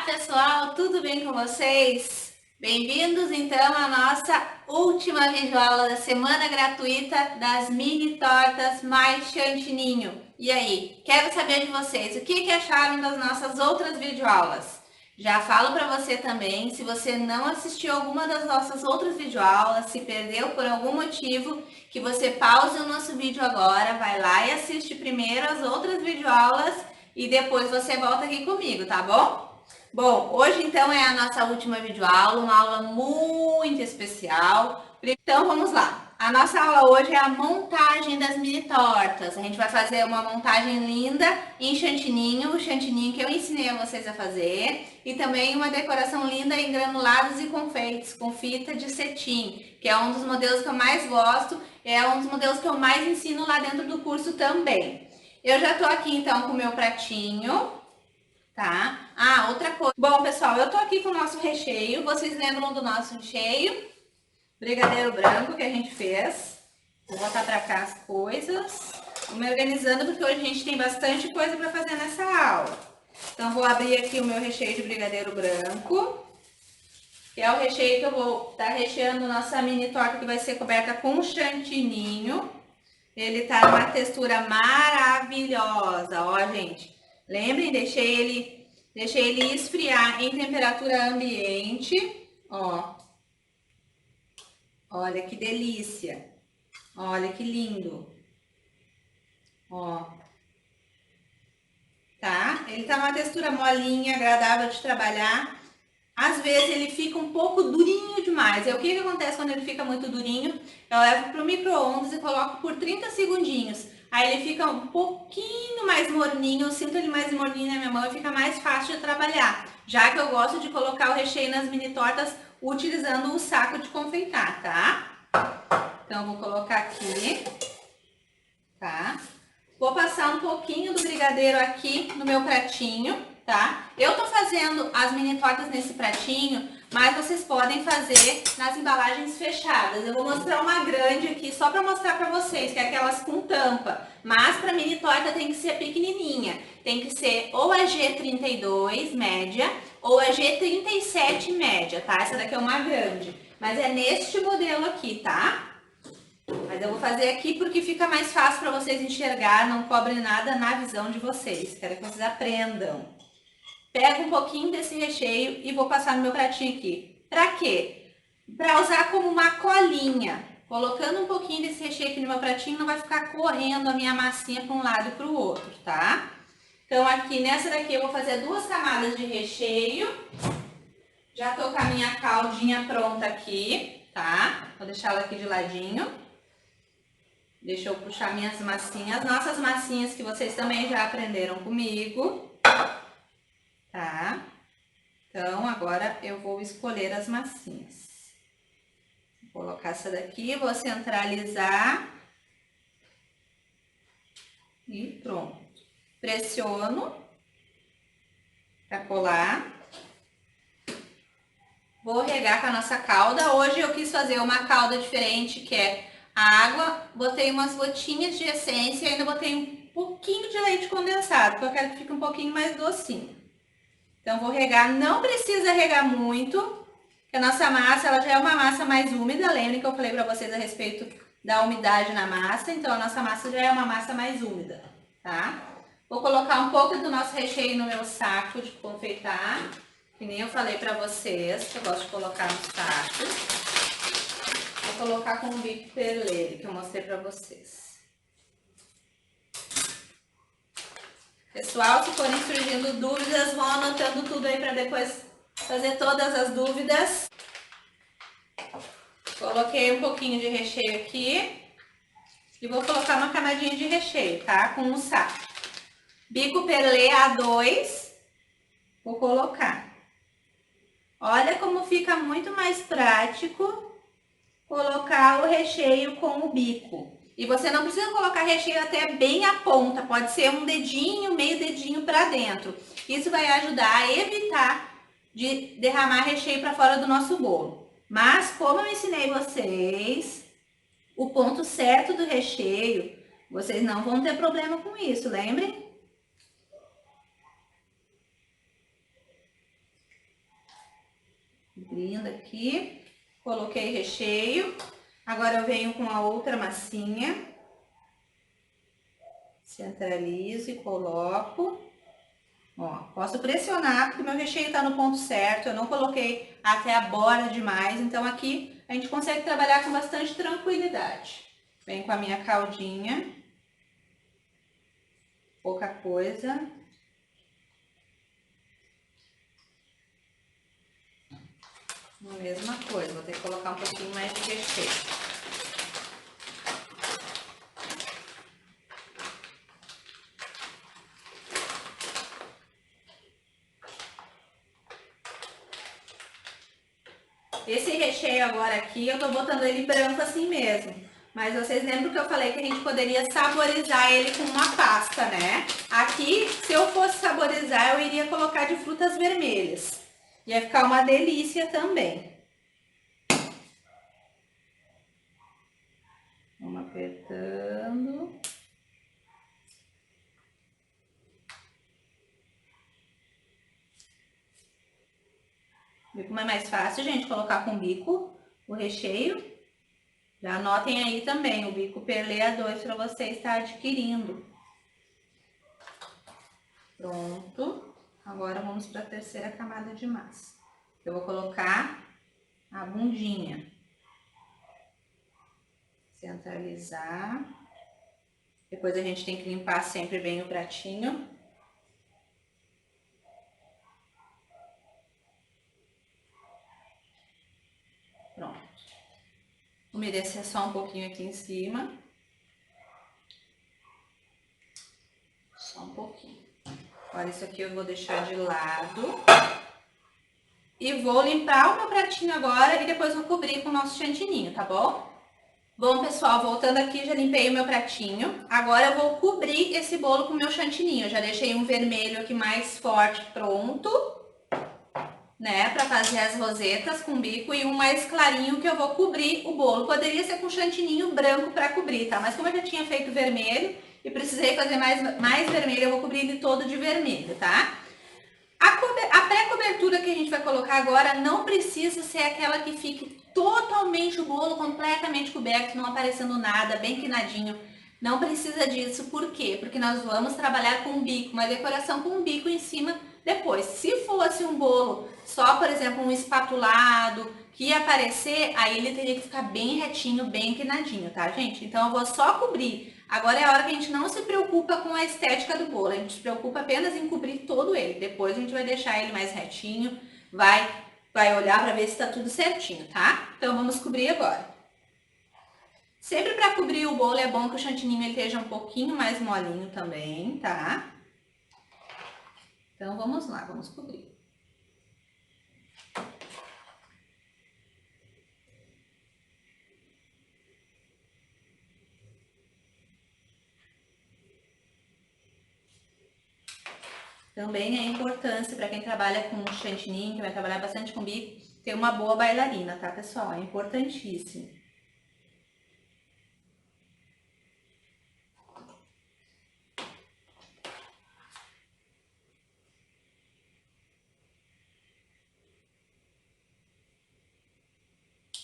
pessoal, tudo bem com vocês? Bem-vindos então à nossa última videoaula da semana gratuita das mini tortas mais chantininho. E aí, quero saber de vocês, o que acharam das nossas outras videoaulas? Já falo para você também, se você não assistiu alguma das nossas outras videoaulas, se perdeu por algum motivo, que você pause o nosso vídeo agora, vai lá e assiste primeiro as outras videoaulas e depois você volta aqui comigo, tá bom? Bom, hoje então é a nossa última videoaula, uma aula muito especial. Então vamos lá. A nossa aula hoje é a montagem das mini tortas. A gente vai fazer uma montagem linda em chantininho, o chantininho que eu ensinei a vocês a fazer, e também uma decoração linda em granulados e confeitos com fita de cetim, que é um dos modelos que eu mais gosto, é um dos modelos que eu mais ensino lá dentro do curso também. Eu já tô aqui então com o meu pratinho, tá? Ah, outra coisa. Bom, pessoal, eu tô aqui com o nosso recheio. Vocês lembram do nosso recheio? Brigadeiro branco que a gente fez. Vou botar pra cá as coisas. Vou me organizando porque hoje a gente tem bastante coisa pra fazer nessa aula. Então, vou abrir aqui o meu recheio de brigadeiro branco, que é o recheio que eu vou estar recheando nossa mini torta, que vai ser coberta com chantininho. Ele tá numa textura maravilhosa, ó, gente. Lembrem, deixei ele esfriar em temperatura ambiente, ó. Olha que delícia. Olha que lindo. Ó. Tá? Ele tá numa textura molinha, agradável de trabalhar. Às vezes ele fica um pouco durinho demais. E o que acontece quando ele fica muito durinho? Eu levo pro micro-ondas e coloco por 30 segundinhos. Aí ele fica um pouquinho mais morninho, eu sinto ele mais morninho na minha mão e fica mais fácil de trabalhar. Já que eu gosto de colocar o recheio nas mini tortas utilizando o saco de confeitar, tá? Então eu vou colocar aqui, tá? Vou passar um pouquinho do brigadeiro aqui no meu pratinho, tá? Eu tô fazendo as mini tortas nesse pratinho, mas vocês podem fazer nas embalagens fechadas. Eu vou mostrar uma grande aqui só para mostrar para vocês, que é aquelas com tampa. Mas para mini torta tem que ser pequenininha. Tem que ser ou a G32 média ou a G37 média, tá? Essa daqui é uma grande. Mas é neste modelo aqui, tá? Mas eu vou fazer aqui porque fica mais fácil para vocês enxergar, não cobre nada na visão de vocês. Quero que vocês aprendam. Pego um pouquinho desse recheio e vou passar no meu pratinho aqui. Para quê? Para usar como uma colinha. Colocando um pouquinho desse recheio aqui no meu pratinho, não vai ficar correndo a minha massinha para um lado e para o outro, tá? Então aqui nessa daqui eu vou fazer 2 camadas de recheio. Já tô com a minha caldinha pronta aqui, tá? Vou deixar ela aqui de ladinho. Deixa eu puxar minhas massinhas, nossas massinhas que vocês também já aprenderam comigo, tá? Então, agora eu vou escolher as massinhas. Vou colocar essa daqui, vou centralizar. E pronto. Pressiono para colar. Vou regar com a nossa calda. Hoje eu quis fazer uma calda diferente, que é a água, botei umas gotinhas de essência e ainda botei um pouquinho de leite condensado, porque eu quero que fique um pouquinho mais docinho. Então, vou regar, não precisa regar muito, porque a nossa massa, ela já é uma massa mais úmida, lembrem que eu falei pra vocês a respeito da umidade na massa, então a nossa massa já é uma massa mais úmida, tá? Vou colocar um pouco do nosso recheio no meu saco de confeitar, que nem eu falei pra vocês, que eu gosto de colocar no saco. Vou colocar com o bico perlê, que eu mostrei pra vocês. Pessoal, se forem surgindo dúvidas, vão anotando tudo aí para depois fazer todas as dúvidas. Coloquei um pouquinho de recheio aqui. E vou colocar uma camadinha de recheio, tá? Com um saco. Bico perlê A2. Vou colocar. Olha como fica muito mais prático colocar o recheio com o bico. E você não precisa colocar recheio até bem a ponta, pode ser um dedinho, meio dedinho para dentro. Isso vai ajudar a evitar de derramar recheio para fora do nosso bolo. Mas como eu ensinei vocês, o ponto certo do recheio, vocês não vão ter problema com isso, lembrem? Cobrindo aqui. Coloquei recheio. Agora eu venho com a outra massinha. Centralizo e coloco. Ó, posso pressionar porque meu recheio tá no ponto certo. Eu não coloquei até a borda demais. Então aqui a gente consegue trabalhar com bastante tranquilidade. Venho com a minha caldinha. Pouca coisa. A mesma coisa, vou ter que colocar um pouquinho mais de recheio. Esse recheio agora aqui, eu tô botando ele branco assim mesmo. Mas vocês lembram que eu falei que a gente poderia saborizar ele com uma pasta, né? Aqui, se eu fosse saborizar, eu iria colocar de frutas vermelhas. Ia ficar uma delícia também. Vamos apertando. Viu como é mais fácil, gente, colocar com bico o recheio? Já anotem aí também, o bico Perlé A2 para você estar adquirindo. Pronto. Agora vamos para a terceira camada de massa. Eu vou colocar a bundinha. Centralizar. Depois a gente tem que limpar sempre bem o pratinho. Pronto. Umedecer só um pouquinho aqui em cima. Só um pouquinho. Agora isso aqui eu vou deixar de lado. E vou limpar o meu pratinho agora e depois vou cobrir com o nosso chantininho, tá bom? Bom, pessoal, voltando aqui, já limpei o meu pratinho. Agora eu vou cobrir esse bolo com o meu chantininho. Eu já deixei um vermelho aqui mais forte pronto, né, para fazer as rosetas com bico, e um mais clarinho que eu vou cobrir o bolo. Poderia ser com chantininho branco para cobrir, tá? Mas como eu já tinha feito vermelho e precisei fazer mais vermelho, eu vou cobrir ele todo de vermelho, tá? A pré-cobertura que a gente vai colocar agora não precisa ser aquela que fique totalmente o bolo completamente coberto, não aparecendo nada, bem quinadinho. Não precisa disso, por quê? Porque nós vamos trabalhar com um bico, uma decoração com um bico em cima depois. Se fosse um bolo só, por exemplo, um espatulado, que ia aparecer, aí ele teria que ficar bem retinho, bem quinadinho, tá, gente? Então eu vou só cobrir. Agora é a hora que a gente não se preocupa com a estética do bolo, a gente se preocupa apenas em cobrir todo ele. Depois a gente vai deixar ele mais retinho, vai olhar para ver se tá tudo certinho, tá? Então vamos cobrir agora. Sempre para cobrir o bolo é bom que o chantininho ele esteja um pouquinho mais molinho também, tá? Então vamos lá, vamos cobrir. Também é importância para quem trabalha com chantininho, que vai trabalhar bastante com bico, ter uma boa bailarina, tá, pessoal? É importantíssimo.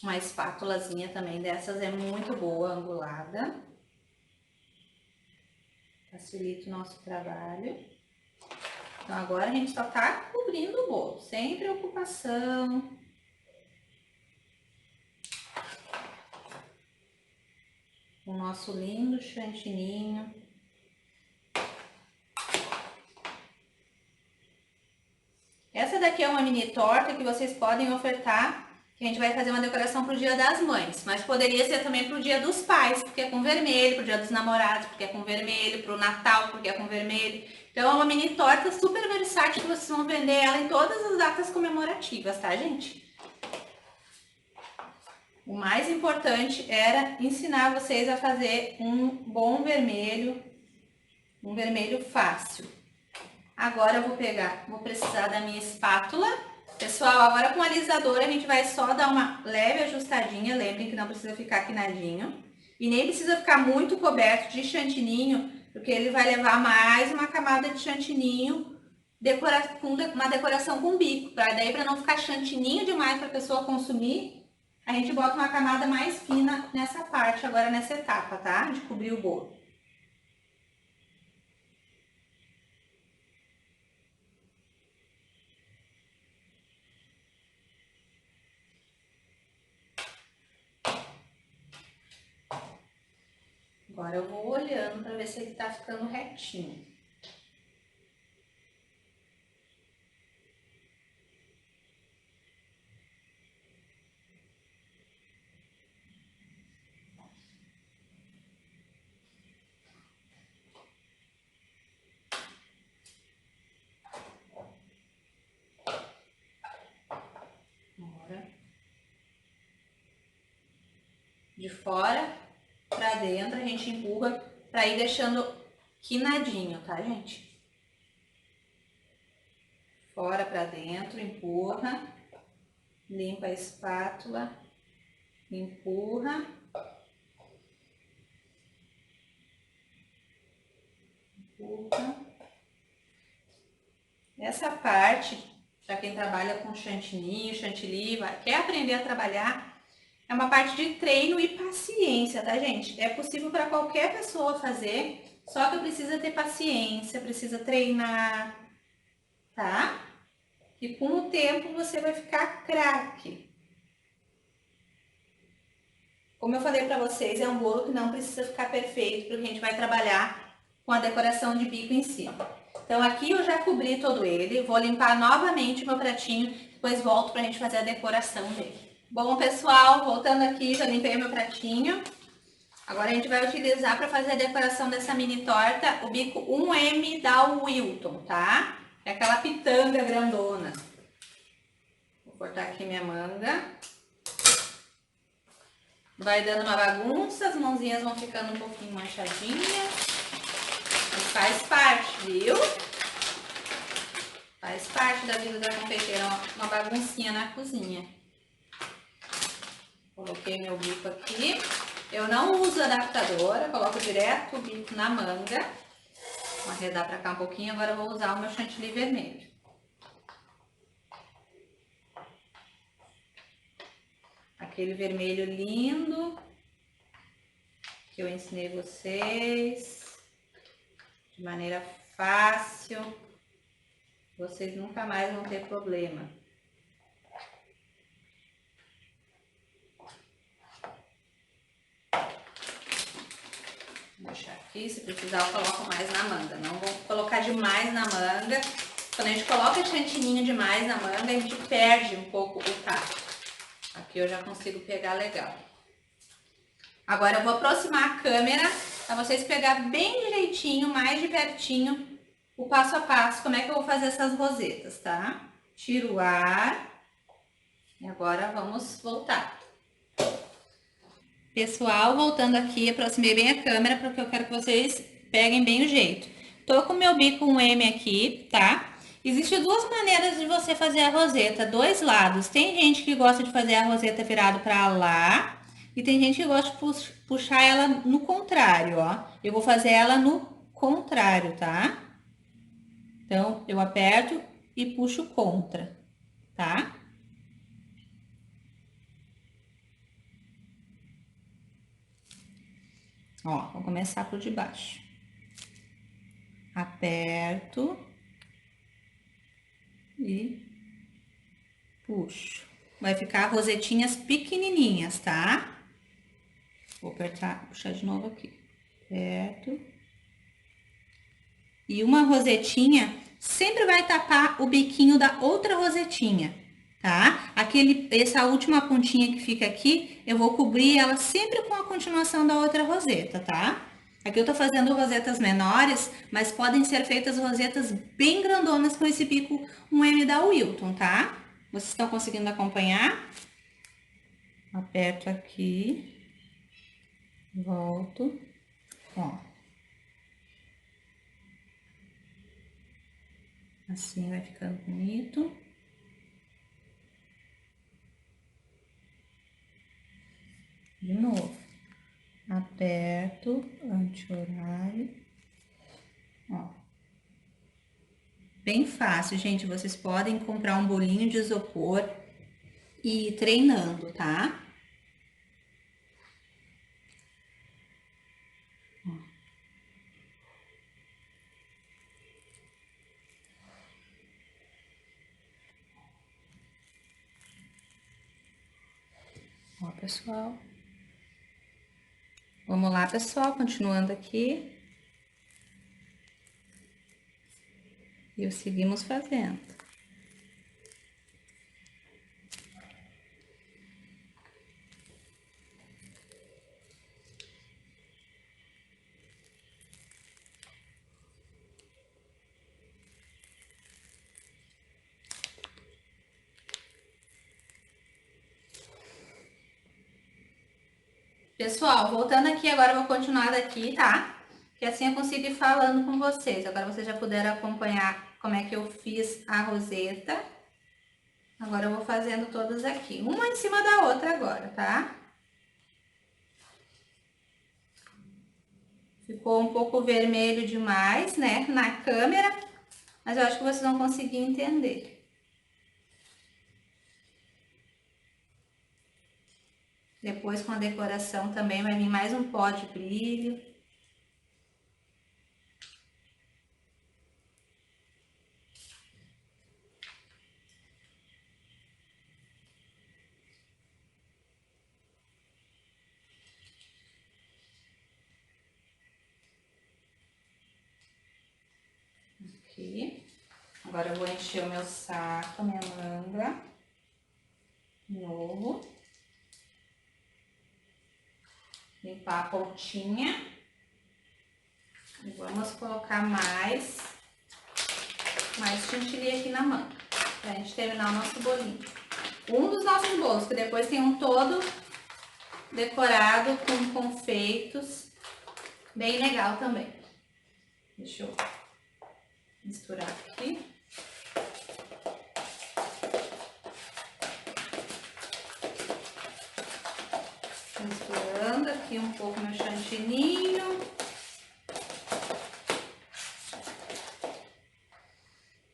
Uma espátulazinha também dessas é muito boa, angulada. Facilita o nosso trabalho. Então agora a gente só tá cobrindo o bolo, sem preocupação. O nosso lindo chantininho. Essa daqui é uma mini torta que vocês podem ofertar, que a gente vai fazer uma decoração pro Dia das Mães, mas poderia ser também pro Dia dos Pais, porque é com vermelho, pro Dia dos Namorados, porque é com vermelho, pro Natal, porque é com vermelho. Então é uma mini torta super versátil que vocês vão vender ela em todas as datas comemorativas, tá, gente? O mais importante era ensinar vocês a fazer um bom vermelho, um vermelho fácil. Agora eu vou precisar da minha espátula. Pessoal, agora com o alisador a gente vai só dar uma leve ajustadinha, lembrem que não precisa ficar quinadinho. E nem precisa ficar muito coberto de chantininho, porque ele vai levar mais uma camada de chantininho com uma decoração com bico, para não ficar chantininho demais para a pessoa consumir, a gente bota uma camada mais fina nessa parte, agora nessa etapa, tá? De cobrir o bolo. Agora eu vou olhando para ver se ele tá ficando retinho. Agora, de fora para dentro, a gente empurra para ir deixando quinadinho, tá, gente? Fora para dentro, empurra, limpa a espátula, empurra, empurra. Essa parte, para quem trabalha com chantilly, quer aprender a trabalhar, é uma parte de treino e paciência, tá, gente? É possível para qualquer pessoa fazer, só que precisa ter paciência, precisa treinar, tá? E com o tempo você vai ficar craque. Como eu falei para vocês, é um bolo que não precisa ficar perfeito, porque a gente vai trabalhar com a decoração de bico em cima. Então aqui eu já cobri todo ele, vou limpar novamente o meu pratinho, depois volto pra gente fazer a decoração dele. Bom, pessoal, voltando aqui, já limpei o meu pratinho. Agora a gente vai utilizar para fazer a decoração dessa mini torta o bico 1M da Wilton, tá? É aquela pitanga grandona. Vou cortar aqui minha manga. Vai dando uma bagunça, as mãozinhas vão ficando um pouquinho manchadinhas. Mas faz parte, viu? Faz parte da vida da confeiteira, uma baguncinha na cozinha. Coloquei meu bico aqui. Eu não uso adaptadora, coloco direto o bico na manga. Vou arredar pra cá um pouquinho, agora eu vou usar o meu chantilly vermelho. Aquele vermelho lindo que eu ensinei vocês. De maneira fácil. Vocês nunca mais vão ter problema. Vou deixar aqui, se precisar eu coloco mais na manga. Não vou colocar demais na manga. Quando a gente coloca chantininho demais na manga, a gente perde um pouco o tato. Aqui eu já consigo pegar legal. Agora eu vou aproximar a câmera para vocês pegar bem direitinho, mais de pertinho, o passo a passo, como é que eu vou fazer essas rosetas, tá? Tiro o ar. E agora vamos voltar. Pessoal, voltando aqui, aproximei bem a câmera porque eu quero que vocês peguem bem o jeito. Tô com o meu bico 1M aqui, tá? Existem duas maneiras de você fazer a roseta, dois lados. Tem gente que gosta de fazer a roseta virado para lá e tem gente que gosta de puxar ela no contrário, ó. Eu vou fazer ela no contrário, tá? Então, eu aperto e puxo contra, tá? Ó, vou começar por debaixo. Aperto e puxo. Vai ficar rosetinhas pequenininhas, tá? Vou apertar, puxar de novo aqui. Aperto. E uma rosetinha sempre vai tapar o biquinho da outra rosetinha, tá? Essa última pontinha que fica aqui, eu vou cobrir ela sempre com a continuação da outra roseta, tá? Aqui eu tô fazendo rosetas menores, mas podem ser feitas rosetas bem grandonas com esse bico 1M da Wilton, tá? Vocês estão conseguindo acompanhar? Aperto aqui, volto, ó. Assim vai ficando bonito. De novo. Aperto, anti-horário, ó. Bem fácil, gente. Vocês podem comprar um bolinho de isopor e ir treinando, tá? Ó, pessoal. Vamos lá, pessoal, continuando aqui. E seguimos fazendo. Pessoal, voltando aqui, agora eu vou continuar daqui, tá? Que assim eu consigo ir falando com vocês. Agora vocês já puderam acompanhar como é que eu fiz a roseta. Agora eu vou fazendo todas aqui, uma em cima da outra agora, tá? Ficou um pouco vermelho demais, né, na câmera, mas eu acho que vocês vão conseguir entender. Depois, com a decoração, também vai vir mais um pó de brilho. Aqui. Agora eu vou encher o meu saco, a minha manga. De novo. Limpar a pontinha. E vamos colocar mais chantilly aqui na manga, pra gente terminar o nosso bolinho. Um dos nossos bolos, que depois tem um todo decorado com confeitos, bem legal também. Deixa eu misturar aqui. Misturando aqui um pouco meu chantininho.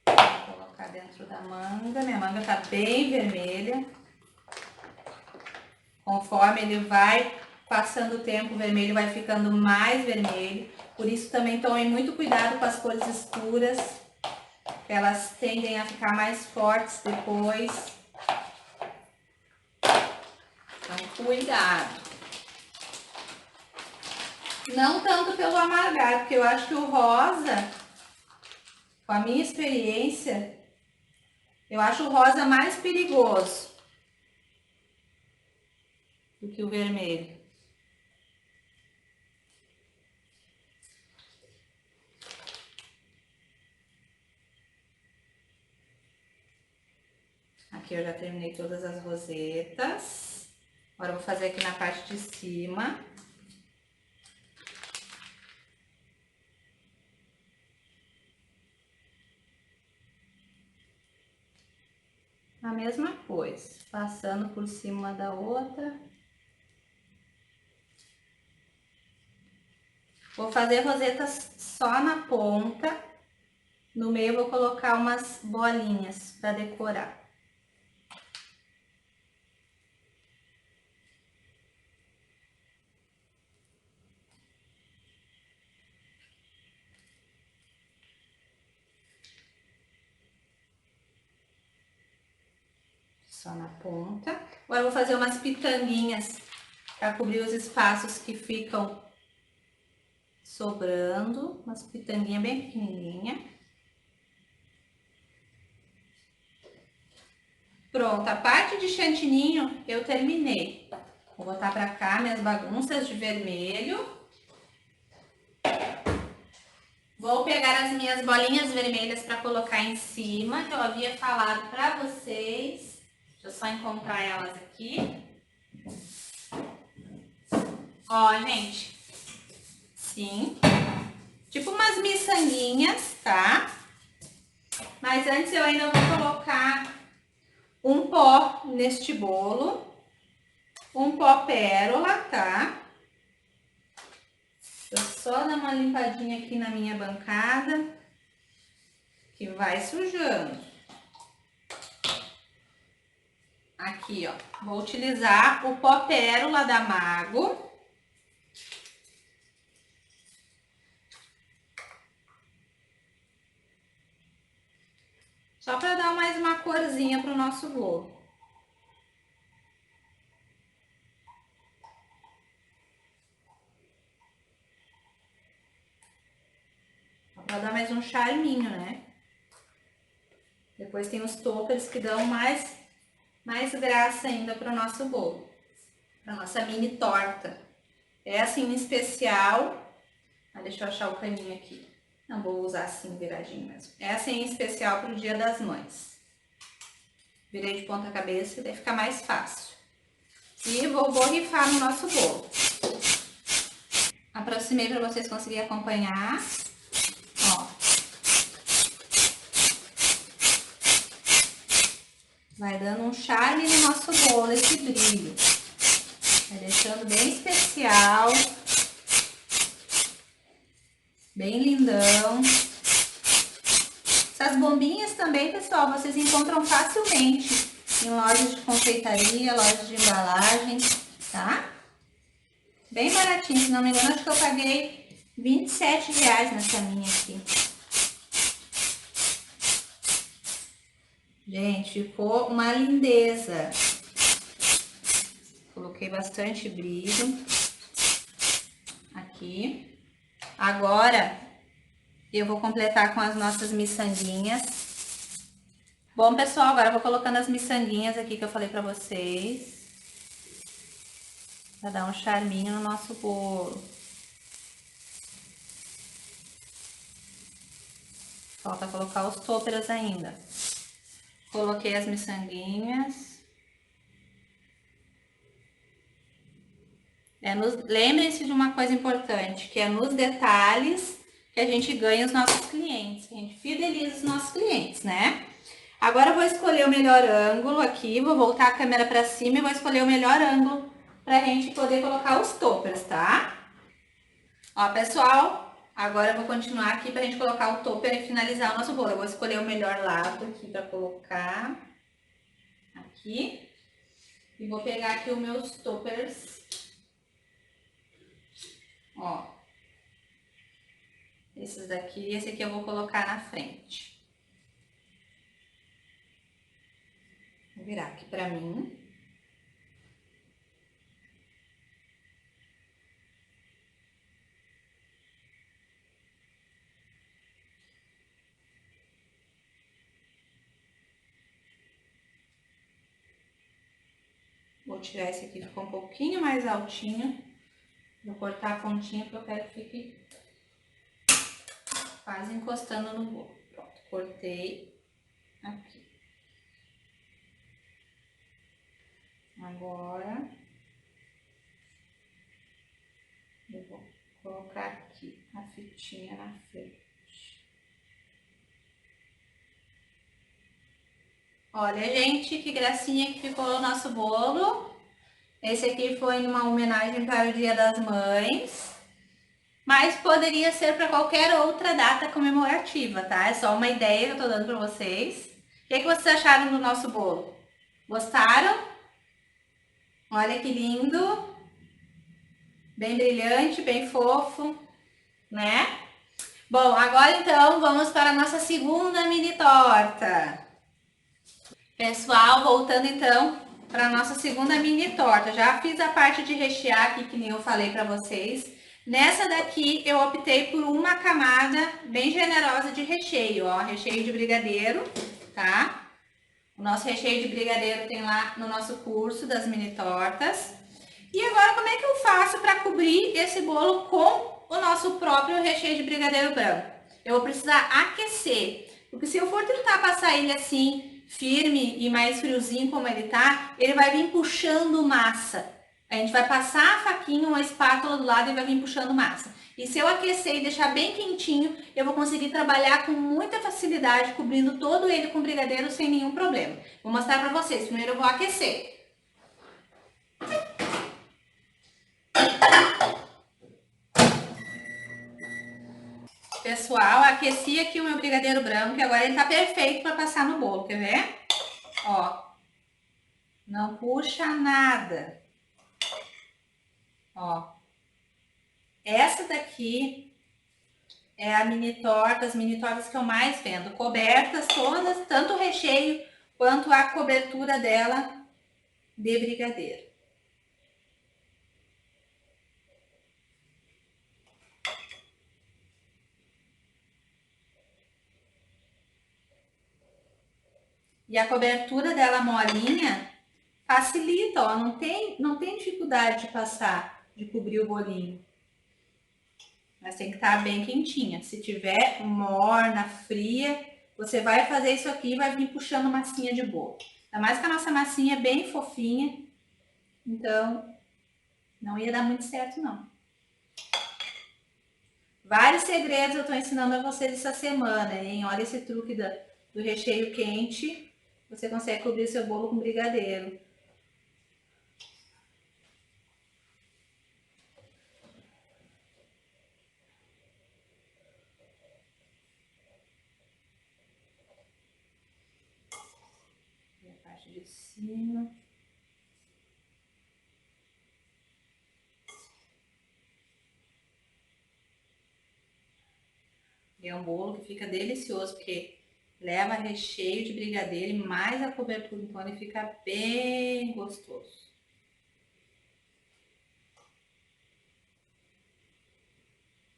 Vou colocar dentro da manga. Minha manga tá bem vermelha. Conforme ele vai passando o tempo, o vermelho vai ficando mais vermelho. Por isso também tomem muito cuidado com as cores escuras, que elas tendem a ficar mais fortes depois. Então, cuidado. Não tanto pelo amargar, porque eu acho que o rosa, com a minha experiência, eu acho o rosa mais perigoso do que o vermelho. Aqui eu já terminei todas as rosetas. Agora eu vou fazer aqui na parte de cima. A mesma coisa, passando por cima da outra. Vou fazer rosetas só na ponta. No meio eu vou colocar umas bolinhas para decorar. Só na ponta. Agora eu vou fazer umas pitanguinhas para cobrir os espaços que ficam sobrando. Umas pitanguinhas bem pequenininha. Pronto, a parte de chantininho eu terminei. Vou botar para cá minhas bagunças de vermelho. Vou pegar as minhas bolinhas vermelhas para colocar em cima, que eu havia falado para vocês. Deixa eu só encontrar elas aqui. Ó, gente. Sim. Tipo umas miçanguinhas, tá? Mas antes eu ainda vou colocar um pó neste bolo. Um pó pérola, tá? Deixa eu só dar uma limpadinha aqui na minha bancada. que vai sujando. Aqui, ó, vou utilizar o pó pérola da Mago. Só para dar mais uma corzinha pro nosso bolo. Para dar mais um charminho, né? Depois tem os toppers que dão mais graça ainda para o nosso bolo. Para nossa mini torta. Essa em especial... Ah, deixa eu achar o caninho aqui. Não vou usar assim viradinho mesmo. Essa em especial para o Dia das Mães. Virei de ponta cabeça e daí fica mais fácil. E vou borrifar no nosso bolo. Aproximei para vocês conseguirem acompanhar. Ó. Vai dando um charme no nosso bolo, esse brilho. Vai deixando bem especial. Bem lindão. Essas bombinhas também, pessoal, vocês encontram facilmente em lojas de confeitaria, lojas de embalagem, tá? Bem baratinho, se não me engano, acho que eu paguei R$27 nessa minha aqui. Gente, ficou uma lindeza. Coloquei bastante brilho aqui. Agora, eu vou completar com as nossas miçanguinhas. Bom, pessoal, agora eu vou colocando as miçanguinhas aqui que eu falei pra vocês. Pra dar um charminho no nosso bolo. Falta colocar os toppers ainda. Coloquei as miçanguinhas. Lembrem-se de uma coisa importante, que é nos detalhes que a gente ganha os nossos clientes, que a gente fideliza os nossos clientes, né? Agora eu vou escolher o melhor ângulo aqui, vou voltar a câmera para cima e vou escolher o melhor ângulo pra gente poder colocar os toppers, tá? Ó, pessoal, agora eu vou continuar aqui pra gente colocar o topper e finalizar o nosso bolo. Eu vou escolher o melhor lado aqui pra colocar. Aqui. E vou pegar aqui os meus toppers. Ó. Esses daqui e esse aqui eu vou colocar na frente. Vou virar aqui pra mim. Vou tirar esse aqui, ficou um pouquinho mais altinho. Vou cortar a pontinha porque eu quero que fique quase encostando no bolo. Pronto, cortei aqui. Agora, eu vou colocar aqui a fitinha na frente. Olha, gente, que gracinha que ficou o nosso bolo. Esse aqui foi uma homenagem para o Dia das Mães. Mas poderia ser para qualquer outra data comemorativa, tá? É só uma ideia que eu tô dando para vocês. O que vocês acharam do nosso bolo? Gostaram? Olha que lindo. Bem brilhante, bem fofo, né? Bom, agora então vamos para a nossa segunda mini torta. Pessoal, voltando então para a nossa segunda mini torta. Já fiz a parte de rechear aqui, que nem eu falei para vocês. Nessa daqui eu optei por uma camada bem generosa de recheio, ó, recheio de brigadeiro, tá? O nosso recheio de brigadeiro tem lá no nosso curso das mini tortas. E agora como é que eu faço para cobrir esse bolo com o nosso próprio recheio de brigadeiro branco? Eu vou precisar aquecer, porque se eu for tentar passar ele assim, firme e mais friozinho como ele tá, ele vai vir puxando massa. A gente vai passar a faquinha, uma espátula do lado e vai vir puxando massa. E se eu aquecer e deixar bem quentinho, eu vou conseguir trabalhar com muita facilidade, cobrindo todo ele com brigadeiro sem nenhum problema. Vou mostrar pra vocês. Primeiro eu vou aquecer. pessoal, aqueci aqui o meu brigadeiro branco e agora ele tá perfeito para passar no bolo, quer ver? Ó, não puxa nada. Ó, essa daqui é a mini torta, as mini tortas que eu mais vendo, cobertas todas, tanto o recheio quanto a cobertura dela de brigadeiro. E a cobertura dela molinha facilita, ó, não tem dificuldade de passar, de cobrir o bolinho. Mas tem que estar bem quentinha. Se tiver morna, fria, você vai fazer isso aqui e vai vir puxando massinha de bolo. Ainda mais que a nossa massinha é bem fofinha, então não ia dar muito certo não. Vários segredos eu tô ensinando a vocês essa semana, hein? Olha esse truque do recheio quente. Você consegue cobrir seu bolo com brigadeiro. E a parte de cima. E é um bolo que fica delicioso, porque leva recheio de brigadeiro e mais a cobertura, então ele fica bem gostoso.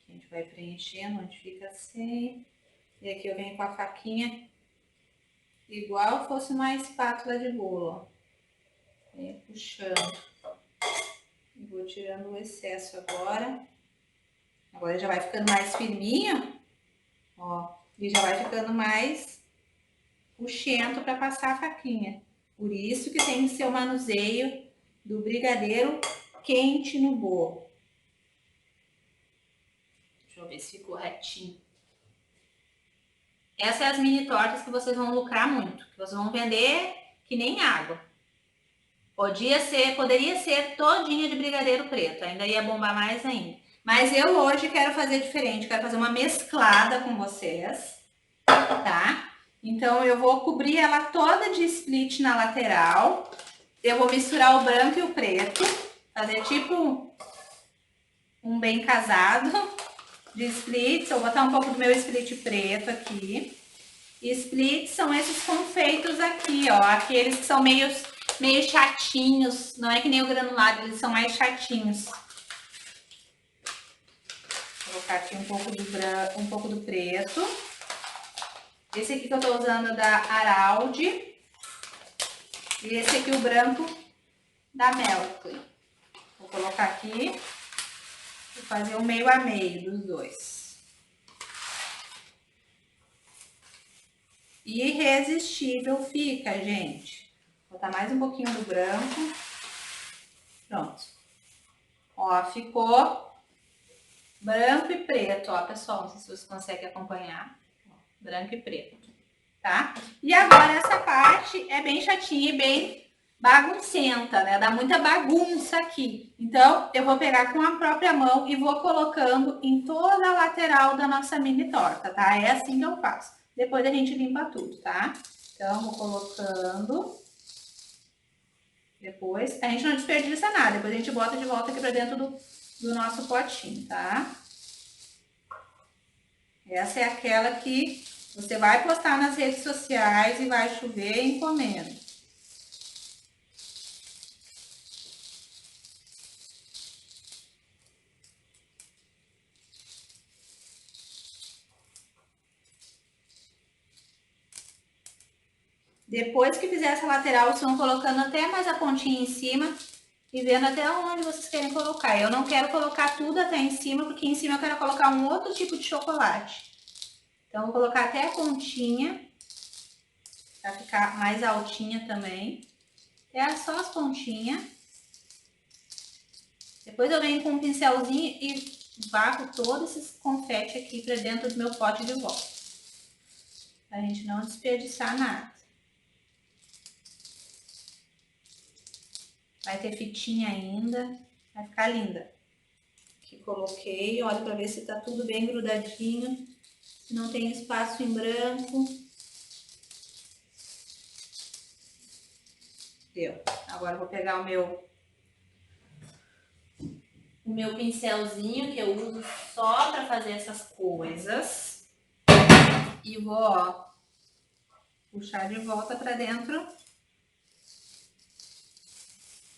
A gente vai preenchendo onde fica sem. E aqui eu venho com a faquinha, igual fosse uma espátula de bolo, ó. Venho puxando. E vou tirando o excesso agora. Agora já vai ficando mais firminho, ó. E já vai ficando mais puxento para passar a faquinha. Por isso que tem que ser o manuseio do brigadeiro quente no bolo. Deixa eu ver se ficou retinho. Essas são as mini tortas que vocês vão lucrar muito, que vocês vão vender que nem água. Poderia ser todinha de brigadeiro preto, ainda ia bombar mais ainda. Mas eu hoje quero fazer diferente, quero fazer uma mesclada com vocês, tá? Então eu vou cobrir ela toda de split na lateral. Eu vou misturar o branco e o preto, fazer tipo um bem casado de splits. Eu vou botar um pouco do meu split preto aqui. E splits são esses confeitos aqui, ó, aqueles que são meio chatinhos, não é que nem o granulado, eles são mais chatinhos. Vou colocar aqui um pouco do branco, um pouco do preto. Esse aqui que eu tô usando é da Araldi. E esse aqui o branco da Melk. Vou colocar aqui e fazer o meio a meio dos dois. Irresistível fica, gente. Vou botar mais um pouquinho do branco. Pronto. Ó, ficou branco e preto, ó, pessoal. Não sei se vocês conseguem acompanhar. Ó, branco e preto, tá? E agora essa parte é bem chatinha e bem baguncenta, né? Dá muita bagunça aqui. Então, eu vou pegar com a própria mão e vou colocando em toda a lateral da nossa mini torta, tá? É assim que eu faço. Depois a gente limpa tudo, tá? Então, vou colocando. Depois, a gente não desperdiça nada. Depois a gente bota de volta aqui pra dentro do nosso potinho, tá? Essa é aquela que você vai postar nas redes sociais e vai chover encomenda. Depois que fizer essa lateral, vocês vão colocando até mais a pontinha em cima e vendo até onde vocês querem colocar. Eu não quero colocar tudo até em cima, porque em cima eu quero colocar um outro tipo de chocolate. Então, vou colocar até a pontinha, pra ficar mais altinha também. É só as pontinhas. Depois eu venho com um pincelzinho e varro todos esses confete aqui pra dentro do meu pote de volta. Pra gente não desperdiçar nada. Vai ter fitinha ainda, vai ficar linda. Aqui coloquei, olha pra ver se tá tudo bem grudadinho. Não tem espaço em branco. Deu. Agora eu vou pegar o meu pincelzinho, que eu uso só para fazer essas coisas. E vou, ó, puxar de volta para dentro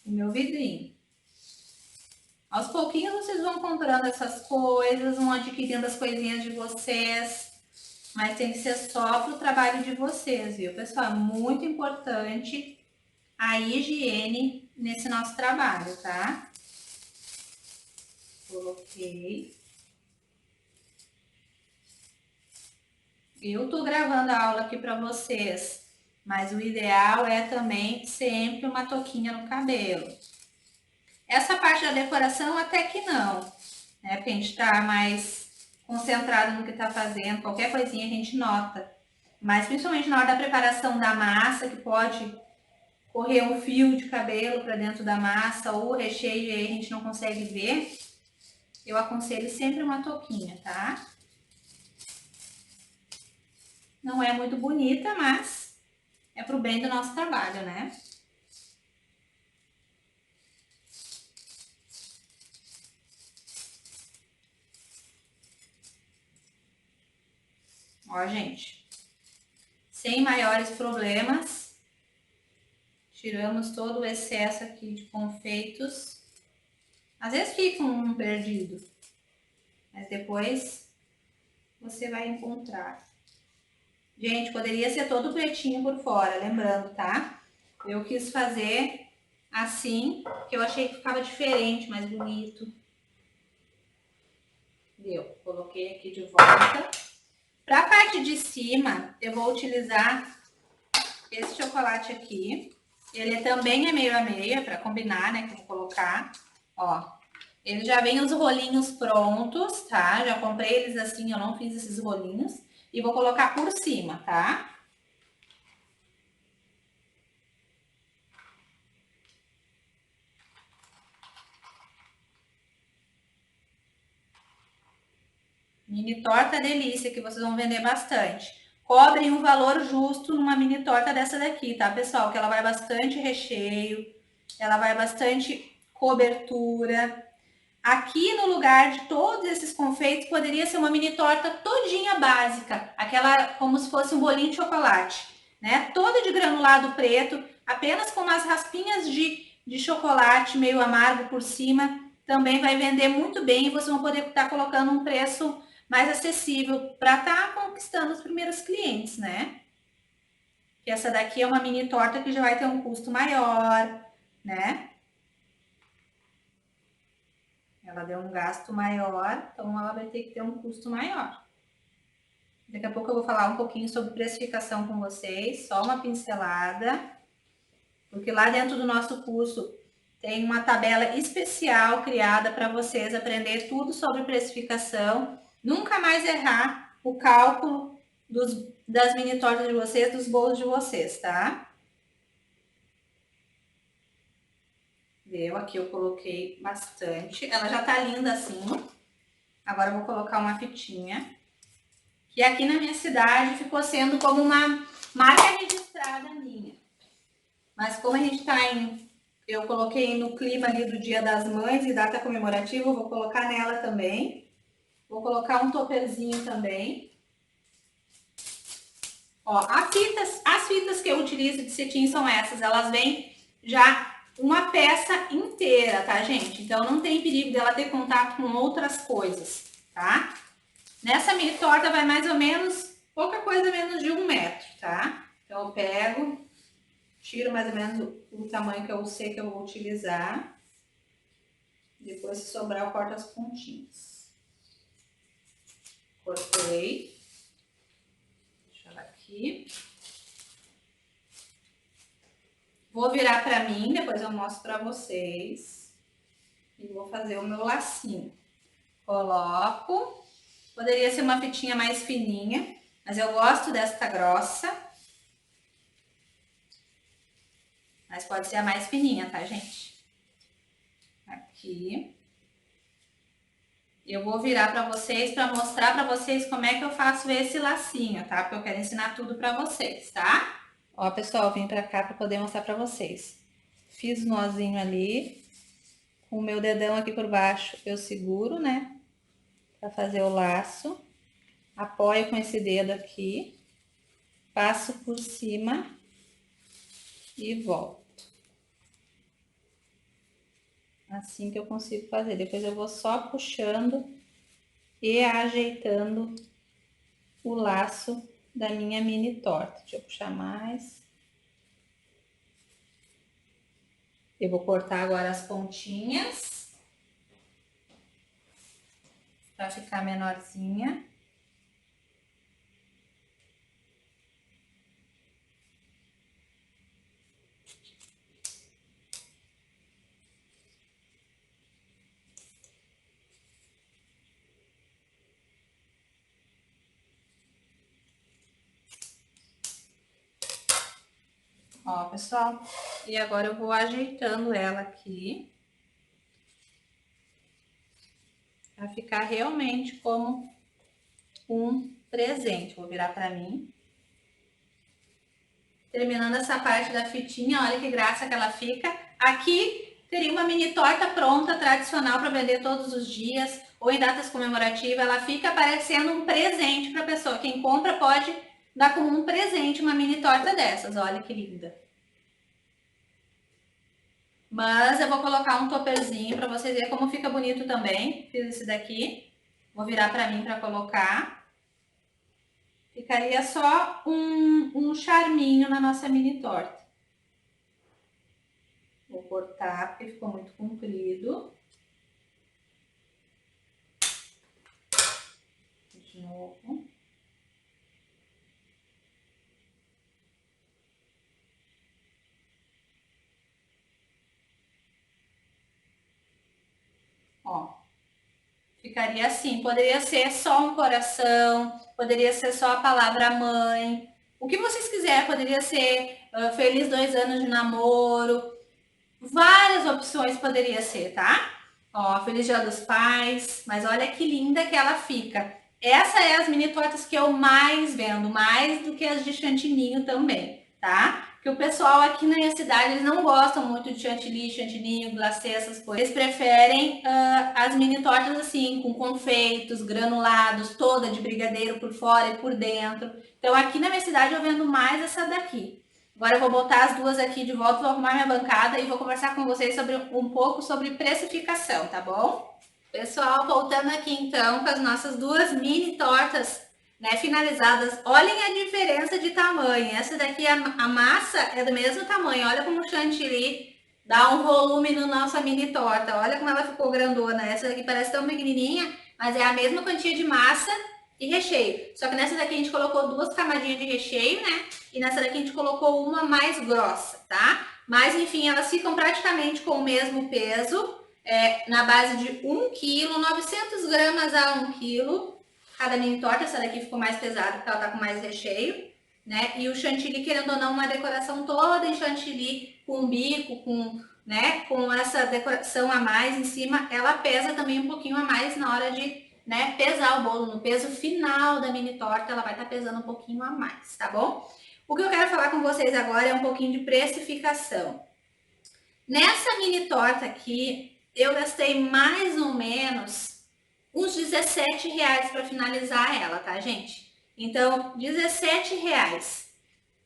o meu vidrinho. Aos pouquinhos vocês vão comprando essas coisas, vão adquirindo as coisinhas de vocês, mas tem que ser só para o trabalho de vocês, viu, pessoal? É muito importante a higiene nesse nosso trabalho, tá? Coloquei. Eu tô gravando a aula aqui para vocês, mas o ideal é também sempre uma touquinha no cabelo. Essa parte da decoração até que não, né? Porque a gente tá mais concentrado no que tá fazendo, qualquer coisinha a gente nota. Mas principalmente na hora da preparação da massa, que pode correr um fio de cabelo para dentro da massa ou o recheio e aí a gente não consegue ver, eu aconselho sempre uma touquinha, tá? Não é muito bonita, mas é pro bem do nosso trabalho, né? Ó, gente, sem maiores problemas, tiramos todo o excesso aqui de confeitos. Às vezes fica um perdido, mas depois você vai encontrar. Gente, poderia ser todo pretinho por fora, lembrando, tá? Eu quis fazer assim, que eu achei que ficava diferente, mais bonito. Deu, coloquei aqui de volta. Para a parte de cima, eu vou utilizar esse chocolate aqui. Ele também é meio a meio, para combinar, né, que eu vou colocar. Ó, ele já vem os rolinhos prontos, tá? Já comprei eles assim, eu não fiz esses rolinhos. E vou colocar por cima, tá? Mini torta delícia, que vocês vão vender bastante. Cobrem um valor justo numa mini torta dessa daqui, tá, pessoal? Que ela vai bastante recheio, ela vai bastante cobertura. Aqui no lugar de todos esses confeitos, poderia ser uma mini torta todinha básica. Aquela como se fosse um bolinho de chocolate, né? Toda de granulado preto, apenas com umas raspinhas de chocolate meio amargo por cima. Também vai vender muito bem e vocês vão poder estar colocando um preço mais acessível para estar conquistando os primeiros clientes, né? Que essa daqui é uma mini torta que já vai ter um custo maior, né? Ela deu um gasto maior, então ela vai ter que ter um custo maior. Daqui a pouco eu vou falar um pouquinho sobre precificação com vocês, só uma pincelada, porque lá dentro do nosso curso tem uma tabela especial criada para vocês aprender tudo sobre precificação, nunca mais errar o cálculo das mini tortas de vocês, dos bolos de vocês, tá? Deu, aqui eu coloquei bastante, ela já tá linda assim. Agora eu vou colocar uma fitinha, que aqui na minha cidade ficou sendo como uma marca registrada minha. Mas como a gente tá eu coloquei no clima ali do Dia das Mães e data comemorativa, eu vou colocar nela também. Vou colocar um topperzinho também. Ó, as fitas que eu utilizo de cetim são essas, elas vêm já uma peça inteira, tá, gente? Então não tem perigo dela ter contato com outras coisas, tá? Nessa mini torta vai mais ou menos, pouca coisa menos de 1 metro, tá? Então eu pego, tiro mais ou menos o tamanho que eu sei que eu vou utilizar. Depois, se sobrar, eu corto as pontinhas. Cortei. Deixa ela aqui. Vou virar pra mim, depois eu mostro pra vocês. E vou fazer o meu lacinho. Coloco. Poderia ser uma fitinha mais fininha, mas eu gosto desta grossa. Mas pode ser a mais fininha, tá, gente? Aqui. Eu vou virar para vocês, para mostrar para vocês como é que eu faço esse lacinho, tá? Porque eu quero ensinar tudo para vocês, tá? Ó, pessoal, vim para cá para poder mostrar para vocês. Fiz o nozinho ali, com o meu dedão aqui por baixo, eu seguro, né? Para fazer o laço. Apoio com esse dedo aqui, passo por cima e volto. Assim que eu consigo fazer. Depois eu vou só puxando e ajeitando o laço da minha mini torta. Deixa eu puxar mais. Eu vou cortar agora as pontinhas para ficar menorzinha. Ó, pessoal, e agora eu vou ajeitando ela aqui, para ficar realmente como um presente. Vou virar para mim. Terminando essa parte da fitinha, olha que graça que ela fica. Aqui teria uma mini torta pronta, tradicional, para vender todos os dias, ou em datas comemorativas. Ela fica parecendo um presente para a pessoa. Quem compra pode dar como um presente uma mini torta dessas, olha que linda. Mas eu vou colocar um topperzinho para vocês verem como fica bonito também. Fiz esse daqui. Vou virar para mim para colocar. Ficaria só um charminho na nossa mini torta. Vou cortar porque ficou muito comprido. De novo. Ó, ficaria assim, poderia ser só um coração, poderia ser só a palavra mãe, o que vocês quiserem, poderia ser feliz 2 anos de namoro, várias opções poderia ser, tá? Ó, feliz dia dos pais, mas olha que linda que ela fica. Essa é as mini tortas que eu mais vendo, mais do que as de chantininho também, tá? Que o pessoal aqui na minha cidade, eles não gostam muito de chantilly, chantininho, glacê, essas coisas. Eles preferem as mini tortas assim, com confeitos, granulados, toda de brigadeiro por fora e por dentro. Então aqui na minha cidade eu vendo mais essa daqui. Agora eu vou botar as duas aqui de volta, vou arrumar minha bancada e vou conversar com vocês sobre um pouco sobre precificação, tá bom? Pessoal, voltando aqui então com as nossas duas mini tortas, né, finalizadas. Olhem a diferença de tamanho. Essa daqui, a massa é do mesmo tamanho. Olha como o chantilly dá um volume na nossa mini torta. Olha como ela ficou grandona. Essa daqui parece tão pequenininha, mas é a mesma quantia de massa e recheio. Só que nessa daqui a gente colocou 2 camadinhas de recheio, né? E nessa daqui a gente colocou uma mais grossa, tá? Mas enfim, elas ficam praticamente com o mesmo peso, na base de 1 kg, 900 gramas a 1 kg. Cada mini torta, essa daqui ficou mais pesada porque ela tá com mais recheio, né? E o chantilly, querendo ou não, uma decoração toda em chantilly, com bico, né, com essa decoração a mais em cima, ela pesa também um pouquinho a mais na hora de, né, pesar o bolo. No peso final da mini torta, ela vai estar pesando um pouquinho a mais, tá bom? O que eu quero falar com vocês agora é um pouquinho de precificação. Nessa mini torta aqui, eu gastei mais ou menos uns R$17 para finalizar ela, tá, gente? Então, R$17.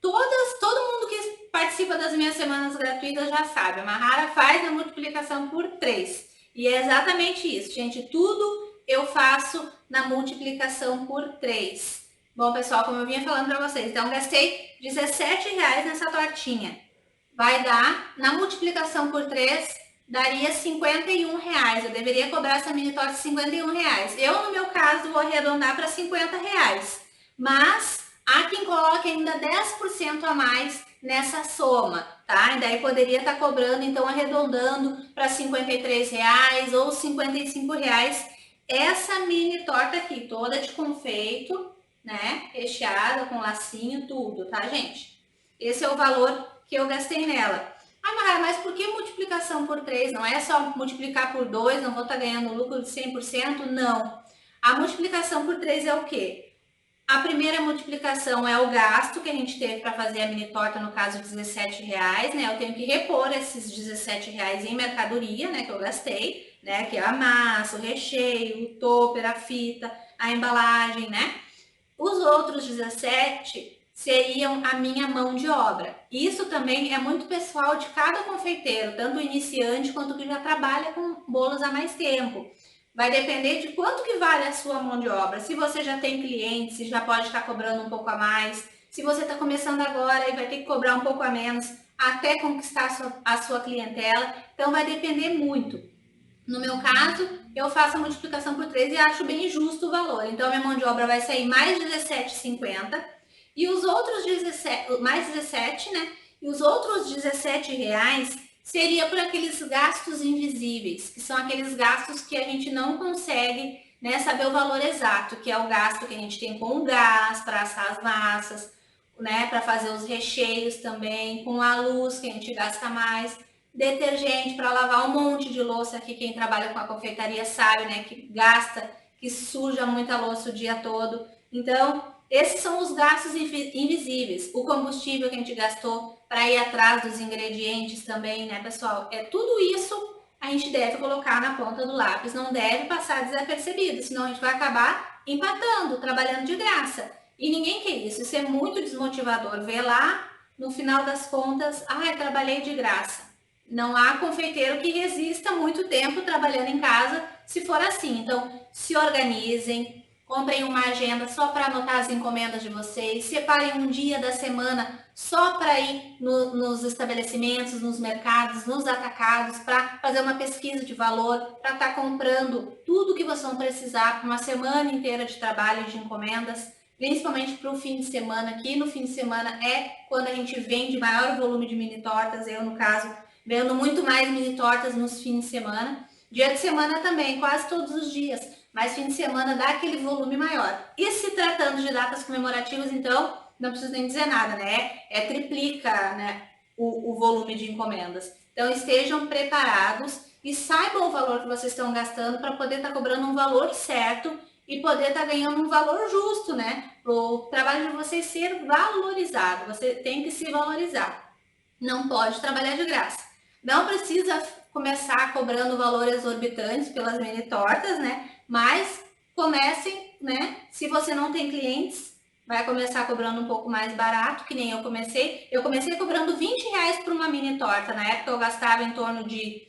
Todo mundo que participa das minhas semanas gratuitas já sabe, a Mahara faz a multiplicação por 3. E é exatamente isso, gente. Tudo eu faço na multiplicação por 3. Bom, pessoal, como eu vinha falando para vocês, então gastei R$17 nessa tortinha. Vai dar, na multiplicação por 3, daria R$51. Eu deveria cobrar essa mini torta R$51. Eu, no meu caso, vou arredondar para R$50. Mas há quem coloque ainda 10% a mais nessa soma, tá? E daí poderia estar cobrando, então arredondando para R$53 ou R$55. Essa mini torta aqui, toda de confeito, né? Recheada com lacinho, tudo, tá, gente? Esse é o valor que eu gastei nela. A Mara, mas por que multiplicação por 3? Não é só multiplicar por 2, não vou estar ganhando lucro de 100%? Não. A multiplicação por 3 é o quê? A primeira multiplicação é o gasto que a gente teve para fazer a mini torta, no caso R$17, né? Eu tenho que repor esses R$17 em mercadoria, né? Que eu gastei, né? Que é a massa, o recheio, o topper, a fita, a embalagem, né? Os outros 17 seriam a minha mão de obra. Isso também é muito pessoal de cada confeiteiro, tanto o iniciante quanto o que já trabalha com bolos há mais tempo. Vai depender de quanto que vale a sua mão de obra. Se você já tem clientes, se já pode estar cobrando um pouco a mais. Se você está começando agora e vai ter que cobrar um pouco a menos até conquistar a sua clientela. Então vai depender muito. No meu caso, eu faço a multiplicação por 3 e acho bem justo o valor. Então, a minha mão de obra vai sair mais R$17,50 e os outros 17, mais 17, né? E os outros R$17 seria por aqueles gastos invisíveis, que são aqueles gastos que a gente não consegue, né, saber o valor exato, que é o gasto que a gente tem com o gás para assar as massas, né, para fazer os recheios também, com a luz que a gente gasta mais, detergente para lavar um monte de louça, aqui quem trabalha com a confeitaria sabe, né, que gasta, que suja muita louça o dia todo. Então, esses são os gastos invisíveis. O combustível que a gente gastou para ir atrás dos ingredientes também, né, pessoal? É tudo isso a gente deve colocar na ponta do lápis, não deve passar desapercebido, senão a gente vai acabar empatando, trabalhando de graça. E ninguém quer isso. Isso é muito desmotivador. Ver lá, no final das contas, eu trabalhei de graça. Não há confeiteiro que resista muito tempo trabalhando em casa se for assim. Então, se organizem, comprem uma agenda só para anotar as encomendas de vocês, separem um dia da semana só para ir nos estabelecimentos, nos mercados, nos atacados, para fazer uma pesquisa de valor, para estar comprando tudo que vocês vão precisar para uma semana inteira de trabalho e de encomendas, principalmente para o fim de semana. Aqui no fim de semana é quando a gente vende maior volume de mini tortas, eu no caso vendo muito mais mini tortas nos fins de semana. Dia de semana também, quase todos os dias, mas fim de semana dá aquele volume maior. E se tratando de datas comemorativas, então, não preciso nem dizer nada, né? Triplica, né, o volume de encomendas. Então, estejam preparados e saibam o valor que vocês estão gastando para poder estar cobrando um valor certo e poder estar ganhando um valor justo, né? Para o trabalho de vocês ser valorizado. Você tem que se valorizar. Não pode trabalhar de graça. Não precisa começar cobrando valor exorbitante pelas mini tortas, né? Mas comecem, né? Se você não tem clientes, vai começar cobrando um pouco mais barato, que nem eu comecei. Eu comecei cobrando R$20 por uma mini torta. Na época eu gastava em torno de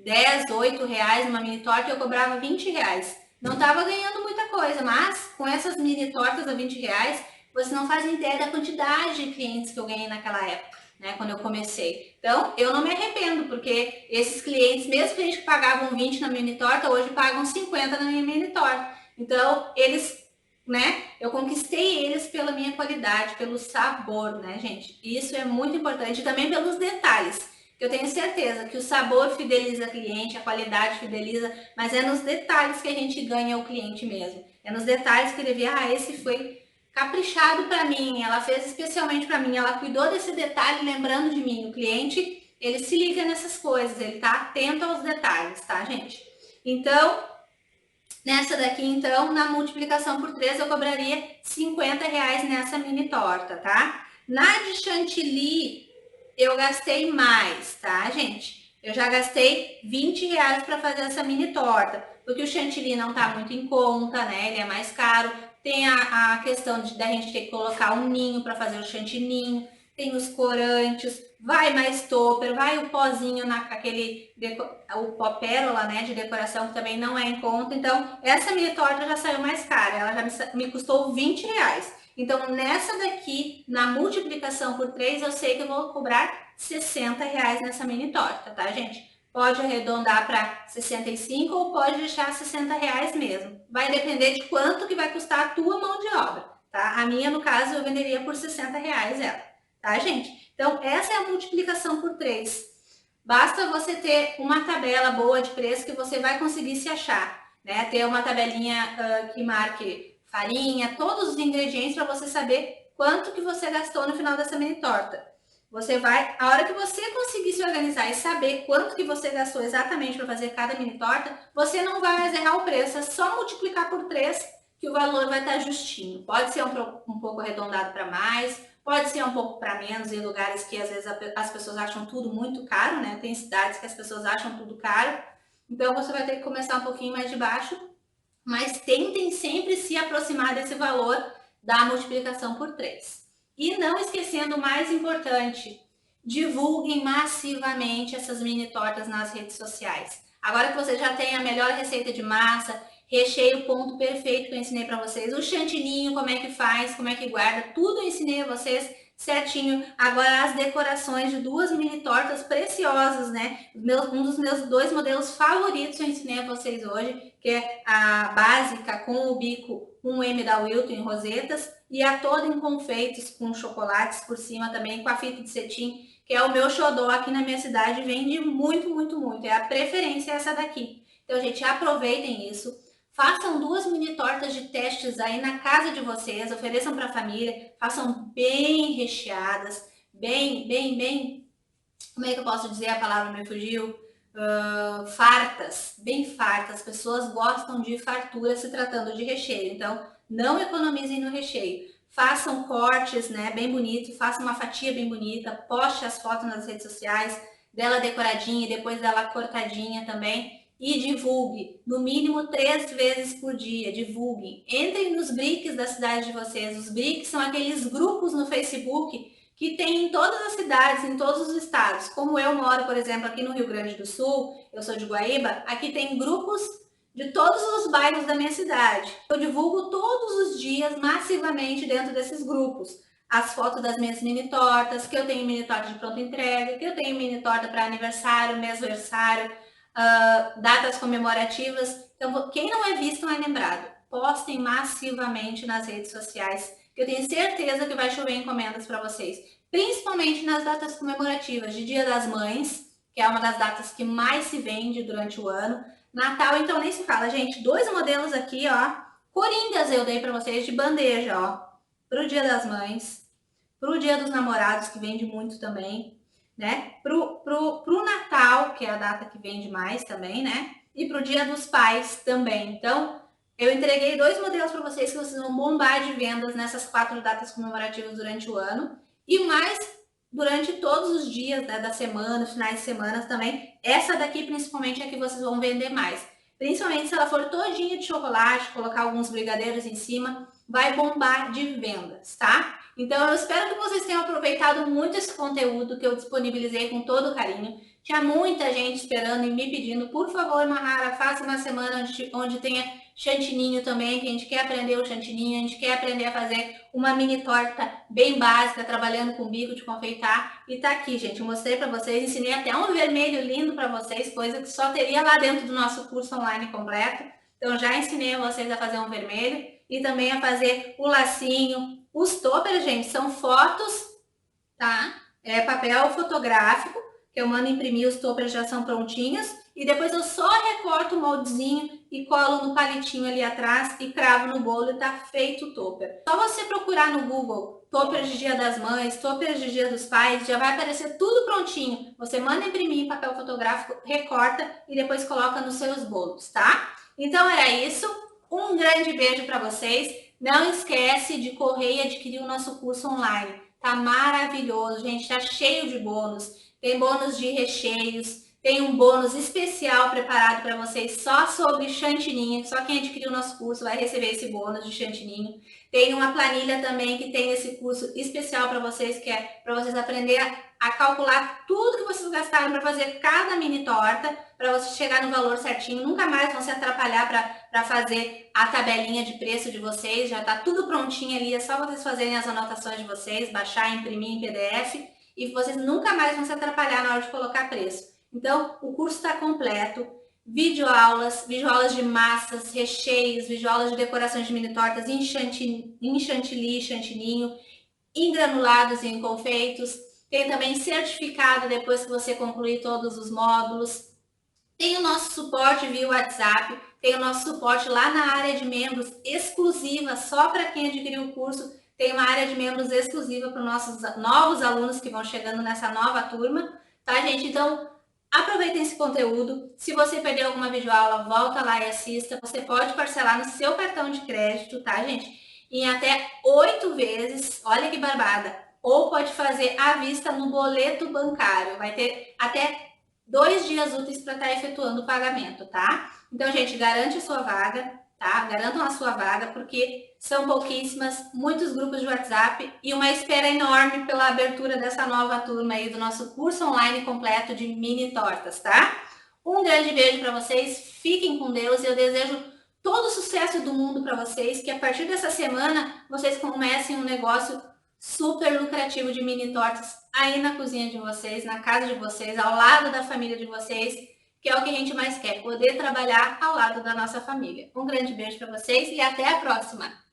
10, R$8 uma mini torta e eu cobrava R$20. Não estava ganhando muita coisa, mas com essas mini tortas a R$20, você não faz ideia da quantidade de clientes que eu ganhei naquela época, né, quando eu comecei. Então, eu não me arrependo, porque esses clientes, mesmo clientes que pagavam 20 na mini torta, hoje pagam 50 na minha mini torta. Então, eles, né, eu conquistei eles pela minha qualidade, pelo sabor, né, gente? Isso é muito importante, e também pelos detalhes. Eu tenho certeza que o sabor fideliza o cliente, a qualidade fideliza, mas é nos detalhes que a gente ganha o cliente mesmo. É nos detalhes que ele vê, esse foi caprichado para mim, ela fez especialmente para mim, ela cuidou desse detalhe lembrando de mim. O cliente, ele se liga nessas coisas, ele tá atento aos detalhes, tá, gente? Então, nessa daqui, então, na multiplicação por 3, eu cobraria R$50 nessa mini torta, tá? Na de chantilly, eu gastei mais, tá, gente? Eu já gastei R$20 para fazer essa mini torta, porque o chantilly não tá muito em conta, né? Ele é mais caro. Tem a questão da gente ter que colocar um ninho para fazer o chantininho, tem os corantes, vai mais topper, vai o pozinho o pó pérola, né, de decoração, que também não é em conta. Então, essa mini torta já saiu mais cara, ela já me custou R$20. Então, nessa daqui, na multiplicação por 3, eu sei que eu vou cobrar R$60 nessa mini torta, tá, gente? Pode arredondar para 65 ou pode deixar R$60 mesmo. Vai depender de quanto que vai custar a tua mão de obra, tá? A minha, no caso, eu venderia por R$60 ela, tá, gente? Então, essa é a multiplicação por 3. Basta você ter uma tabela boa de preço que você vai conseguir se achar, né? Ter uma tabelinha que marque farinha, todos os ingredientes para você saber quanto que você gastou no final dessa mini torta. A hora que você conseguir se organizar e saber quanto que você gastou exatamente para fazer cada mini torta, você não vai mais errar o preço, é só multiplicar por 3 que o valor vai estar justinho. Pode ser um pouco arredondado para mais, pode ser um pouco para menos em lugares que às vezes as pessoas acham tudo muito caro, né? Tem cidades que as pessoas acham tudo caro, então você vai ter que começar um pouquinho mais de baixo, mas tentem sempre se aproximar desse valor da multiplicação por 3. E não esquecendo o mais importante, divulguem massivamente essas mini tortas nas redes sociais. Agora que você já tem a melhor receita de massa, recheio ponto perfeito que eu ensinei para vocês, o chantininho, como é que faz, como é que guarda, tudo eu ensinei a vocês certinho. Agora as decorações de 2 mini tortas preciosas, né? Um dos meus 2 modelos favoritos eu ensinei a vocês hoje, que é a básica com o bico 1M da Wilton em rosetas e a toda em confeitos com chocolates por cima também, com a fita de cetim, que é o meu xodó aqui na minha cidade, vende muito, muito, muito. É a preferência essa daqui. Então, gente, aproveitem isso. Façam 2 mini tortas de testes aí na casa de vocês, ofereçam para a família, façam bem recheadas, bem, como é que eu posso dizer, a palavra me fugiu? Fartas, bem fartas. As pessoas gostam de fartura se tratando de recheio, então não economizem no recheio. Façam cortes, né, bem bonitos, façam uma fatia bem bonita, poste as fotos nas redes sociais dela decoradinha e depois dela cortadinha também. E divulgue, no mínimo 3 vezes por dia, divulguem. Entrem nos BRICS da cidade de vocês. Os BRICS são aqueles grupos no Facebook que tem em todas as cidades, em todos os estados. Como eu moro, por exemplo, aqui no Rio Grande do Sul, eu sou de Guaíba, aqui tem grupos de todos os bairros da minha cidade. Eu divulgo todos os dias, massivamente, dentro desses grupos. As fotos das minhas mini tortas, que eu tenho mini torta de pronta entrega, que eu tenho mini torta para aniversário, mesversário, datas comemorativas. Então, quem não é visto não é lembrado. Postem massivamente nas redes sociais, que eu tenho certeza que vai chover encomendas para vocês. Principalmente nas datas comemorativas, de Dia das Mães, que é uma das datas que mais se vende durante o ano. Natal, então, nem se fala, gente. 2 modelos aqui, ó. Coringas eu dei para vocês de bandeja, ó. Para o Dia das Mães, para o Dia dos Namorados, que vende muito também, né? Pro Natal, que é a data que vende mais também, né? E pro Dia dos Pais também. Então, eu entreguei 2 modelos para vocês que vocês vão bombar de vendas nessas 4 datas comemorativas durante o ano. E mais durante todos os dias, né, da semana, finais de semana também. Essa daqui, principalmente, é que vocês vão vender mais. Principalmente se ela for todinha de chocolate, colocar alguns brigadeiros em cima, vai bombar de vendas, tá? Então, eu espero que vocês tenham aproveitado muito esse conteúdo que eu disponibilizei com todo carinho. Tinha muita gente esperando e me pedindo, por favor, Mahara, faça uma semana onde tenha chantininho também, que a gente quer aprender o chantininho, a gente quer aprender a fazer uma mini torta bem básica, trabalhando com bico de confeitar. E tá aqui, gente, eu mostrei para vocês, ensinei até um vermelho lindo para vocês, coisa que só teria lá dentro do nosso curso online completo. Então, já ensinei a vocês a fazer um vermelho e também a fazer o lacinho. Os toppers, gente, são fotos, tá? É papel fotográfico, que eu mando imprimir, os toppers já são prontinhos. E depois eu só recorto o moldezinho e colo no palitinho ali atrás e cravo no bolo e tá feito o topper. Só você procurar no Google toppers de Dia das Mães, toppers de Dia dos Pais, já vai aparecer tudo prontinho. Você manda imprimir em papel fotográfico, recorta e depois coloca nos seus bolos, tá? Então era isso. Um grande beijo para vocês. Não esquece de correr e adquirir o nosso curso online. Tá maravilhoso, gente. Tá cheio de bônus. Tem bônus de recheios. Tem um bônus especial preparado para vocês só sobre chantininho. Só quem adquirir o nosso curso vai receber esse bônus de chantininho. Tem uma planilha também que tem esse curso especial para vocês, que é para vocês aprender a calcular tudo que vocês gastaram para fazer cada mini torta, para você chegar no valor certinho. Nunca mais vão se atrapalhar para fazer a tabelinha de preço de vocês. Já está tudo prontinho ali, é só vocês fazerem as anotações de vocês, baixar, imprimir em PDF e vocês nunca mais vão se atrapalhar na hora de colocar preço. Então, o curso está completo, videoaulas de massas, recheios, videoaulas de decorações de mini tortas em chantilly, chantininho, em granulados e em confeitos. Tem também certificado depois que você concluir todos os módulos. Tem o nosso suporte via WhatsApp, tem o nosso suporte lá na área de membros exclusiva, só para quem adquiriu o curso. Tem uma área de membros exclusiva para os nossos novos alunos que vão chegando nessa nova turma, tá, gente? Então, aproveitem esse conteúdo. Se você perdeu alguma videoaula, volta lá e assista. Você pode parcelar no seu cartão de crédito, tá, gente? Em até 8 vezes. Olha que barbada. Ou pode fazer à vista no boleto bancário. Vai ter até 2 dias úteis para estar efetuando o pagamento, tá? Então, gente, garante a sua vaga, tá? Garantam a sua vaga, porque são pouquíssimas, muitos grupos de WhatsApp e uma espera enorme pela abertura dessa nova turma aí do nosso curso online completo de mini tortas, tá? Um grande beijo para vocês, fiquem com Deus e eu desejo todo o sucesso do mundo para vocês, que a partir dessa semana vocês comecem um negócio super lucrativo de mini tortas aí na cozinha de vocês, na casa de vocês, ao lado da família de vocês, que é o que a gente mais quer, poder trabalhar ao lado da nossa família. Um grande beijo para vocês e até a próxima!